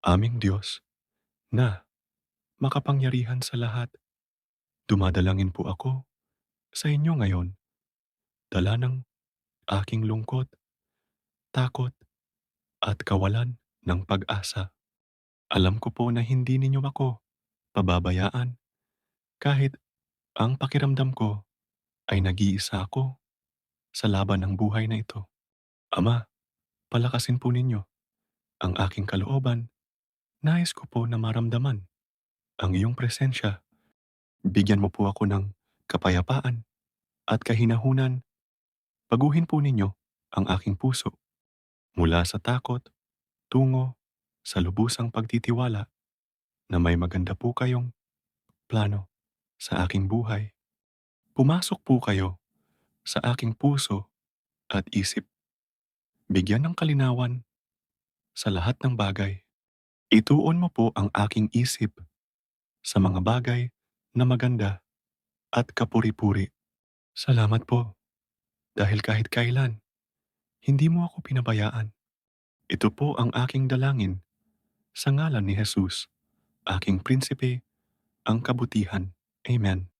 Aming Diyos na makapangyarihan sa lahat, dumadalangin po ako sa inyo ngayon, dala ng aking lungkot, takot at kawalan ng pag-asa. Alam ko po na hindi ninyo ako pababayaan kahit ang pakiramdam ko ay nag-iisa ako sa laban ng buhay na ito. Ama, palakasin po ninyo ang aking kalooban. Nais ko po na maramdaman ang iyong presensya. Bigyan mo po ako ng kapayapaan at kahinahunan. Baguhin po ninyo ang aking puso mula sa takot tungo sa lubusang pagtitiwala na may maganda po kayong plano sa aking buhay. Pumasok po kayo sa aking puso at isip. Bigyan ng kalinawan sa lahat ng bagay. Ituon mo po ang aking isip sa mga bagay na maganda at kapuri-puri. Salamat po dahil kahit kailan, hindi mo ako pinabayaan. Ito po ang aking dalangin sa ngalan ni Jesus, aking prinsipe, ang kabutihan. Amen.